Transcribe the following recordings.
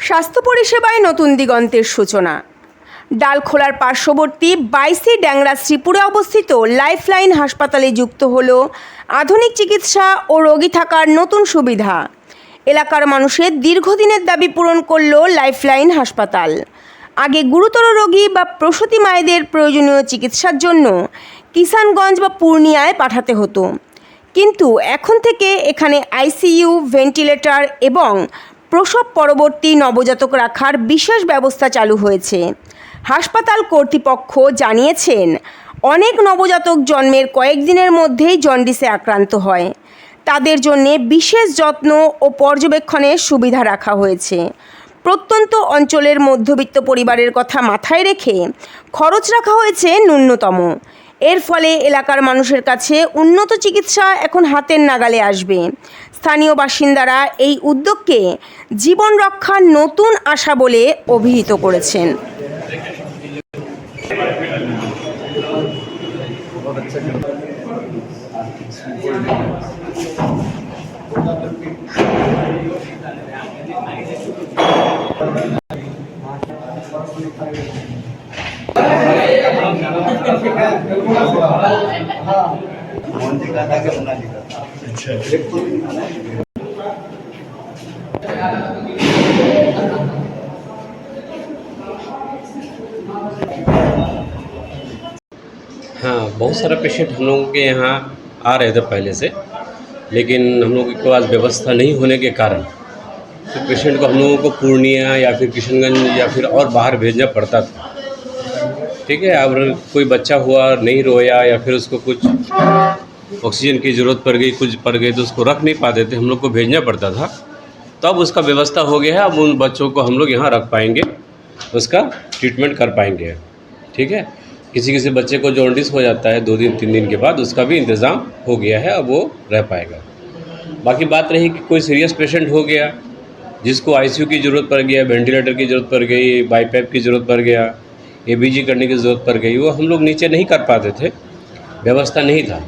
স্বাস্থ্য পরিষেবায় নতুন দিগন্তের সূচনা। ডালখোলার পার্শ্ববর্তী বাইসি ড্যাংরা শ্রীপুরে অবস্থিত লাইফলাইন হাসপাতালে যুক্ত হল আধুনিক চিকিৎসা ও রোগী থাকার নতুন সুবিধা। এলাকার মানুষের দীর্ঘদিনের দাবি পূরণ করল লাইফলাইন হাসপাতাল। আগে গুরুতর রোগী বা প্রসূতি মায়েদের প্রয়োজনীয় চিকিৎসার জন্য কিষানগঞ্জ বা পূর্ণিয়ায় পাঠাতে হতো, কিন্তু এখন থেকে এখানে আইসিইউ, ভেন্টিলেটর এবং প্রসব পরবর্তী নবজাতক রাখার বিশেষ ব্যবস্থা চালু হয়েছে। হাসপাতাল কর্তৃপক্ষ জানিয়েছেন, অনেক নবজাতক জন্মের কয়েকদিনের মধ্যেই জন্ডিসে আক্রান্ত হয়। তাদের জন্যে বিশেষ যত্ন ও পর্যবেক্ষণের সুবিধা রাখা হয়েছে। প্রত্যন্ত অঞ্চলের মধ্যবিত্ত পরিবারের কথা মাথায় রেখে খরচ রাখা হয়েছে ন্যূনতম। এর ফলে এলাকার মানুষের কাছে উন্নত চিকিৎসা এখন হাতের নাগালে আসবে। স্থানীয় বাসিন্দারা এই উদ্যোগকে জীবন রক্ষার নতুন আশা বলে অভিহিত করেছেন। हाँ, बहुत सारा पेशेंट हम लोगों के यहाँ आ रहे थे पहले से, लेकिन हम लोगों के पास व्यवस्था नहीं होने के कारण तो पेशेंट को हम लोगों को पूर्णिया या फिर किशनगंज या फिर और बाहर भेजना पड़ता था। ठीक है, अब कोई बच्चा हुआ नहीं रोया या फिर उसको कुछ ऑक्सीजन की ज़रूरत पड़ गई, कुछ पड़ गई तो उसको रख नहीं पाते थे, हम लोग को भेजना पड़ता था। तो अब उसका व्यवस्था हो गया है, अब उन बच्चों को हम लोग यहाँ रख पाएंगे, उसका ट्रीटमेंट कर पाएंगे। ठीक है, किसी बच्चे को जॉन्डिस हो जाता है 2 दिन 3 दिन के बाद, उसका भी इंतज़ाम हो गया है, अब वो रह पाएगा। बाकी बात रही कि कोई सीरियस पेशेंट हो गया जिसको आईसीयू की ज़रूरत पड़ गया, वेंटिलेटर की ज़रूरत पड़ गई, बाईपैप की ज़रूरत पड़ गया, एबीजी करने की ज़रूरत पड़ गई, वो हम लोग नीचे नहीं कर पाते थे, व्यवस्था नहीं था।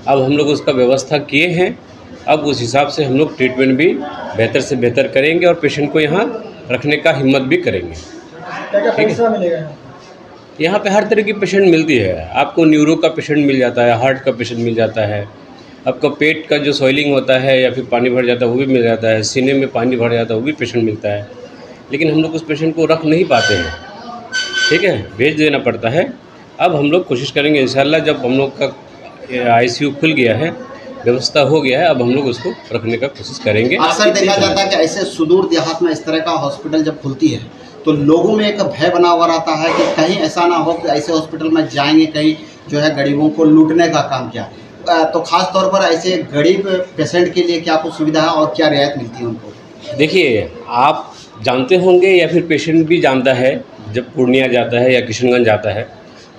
अब हम लोग उसका व्यवस्था किए हैं, अब उस हिसाब से हम लोग ट्रीटमेंट भी बेहतर से बेहतर करेंगे और पेशेंट को यहाँ रखने का हिम्मत भी करेंगे। ठीक है, यहाँ पे हर तरह की पेशेंट मिलती है। आपको न्यूरो का पेशेंट मिल जाता है, हार्ट का पेशेंट मिल जाता है, आपका पेट का जो सॉइलिंग होता है या फिर पानी भर जाता है वो भी मिल जाता है, सीने में पानी भर जाता है वो भी पेशेंट मिलता है। लेकिन हम लोग उस पेशेंट को रख नहीं पाते हैं, ठीक है, भेज देना पड़ता है। अब हम लोग कोशिश करेंगे इंशाल्लाह, जब हम लोग का आईसीयू खुल गया है, व्यवस्था हो गया है, अब हम लोग उसको रखने का कोशिश करेंगे। अक्सर देखा जाता है कि ऐसे सुदूर देहात में इस तरह का हॉस्पिटल जब खुलती है तो लोगों में एक भय बना हुआ रहता है कि कहीं ऐसा ना हो कि ऐसे हॉस्पिटल में जाएंगे कहीं जो है गरीबों को लूटने का काम किया। तो ख़ास तौर पर ऐसे गरीब पेशेंट के लिए क्या कुछ सुविधा है और क्या रियायत मिलती है उनको? देखिए, आप जानते होंगे या फिर पेशेंट भी जानता है, जब पूर्णिया जाता है या किशनगंज जाता है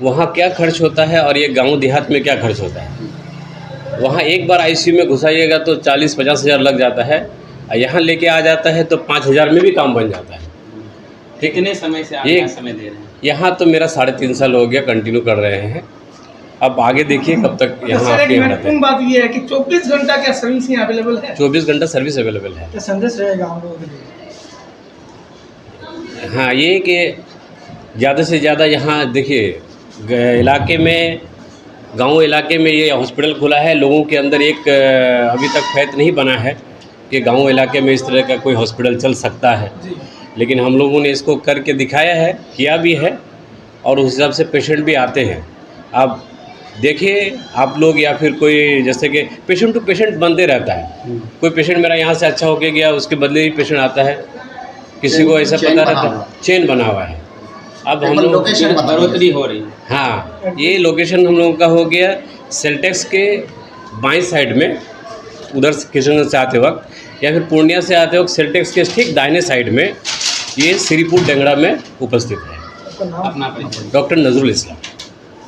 वहाँ क्या खर्च होता है और ये गांव देहात में क्या खर्च होता है। वहाँ एक बार आईसीयू में घुसाइएगा तो 40-50 हज़ार लग जाता है, यहाँ लेके आ जाता है तो 5 हज़ार में भी काम बन जाता है। कितने समय से आप यहाँ समय दे रहे हैं? यहाँ तो मेरा 3.5 साल हो गया, कंटिन्यू कर रहे हैं। अब आगे देखिए कब तक यहाँ आपके महत्वपूर्ण बात ये है कि 24 घंटा क्या सर्विस यहाँ अवेलेबल है? 24 घंटा सर्विस अवेलेबल है। क्या संदेश रहेगा हम लोगों के लिए? हाँ, ये कि ज़्यादा से ज़्यादा यहाँ देखिए इलाके में, गांव इलाके में ये हॉस्पिटल खुला है, लोगों के अंदर एक अभी तक फैत नहीं बना है कि गांव इलाके में इस तरह का कोई हॉस्पिटल चल सकता है। लेकिन हम लोगों ने इसको करके दिखाया है, किया भी है, और उस हिसाब से पेशेंट भी आते हैं। अब देखिए आप लोग या फिर कोई, जैसे कि पेशेंट टू पेशेंट बनते रहता है, कोई पेशेंट मेरा यहाँ से अच्छा होके गया, उसके बदले ही पेशेंट आता है, किसी को ऐसा पता रहता है, चेन बना हुआ है। अब हम लोग बढ़ोतरी हो रही है। हाँ, ये लोकेशन हम लोगों का हो गया सेल्टेक्स के बाईं साइड में, उधर किशनगंज से आते वक्त या फिर पूर्णिया से आते वक्त सेल्टेक्स के ठीक दाहिने साइड में ये श्रीपुर डैंगरा में उपस्थित है। अपना डॉक्टर नजरुल इस्लाम।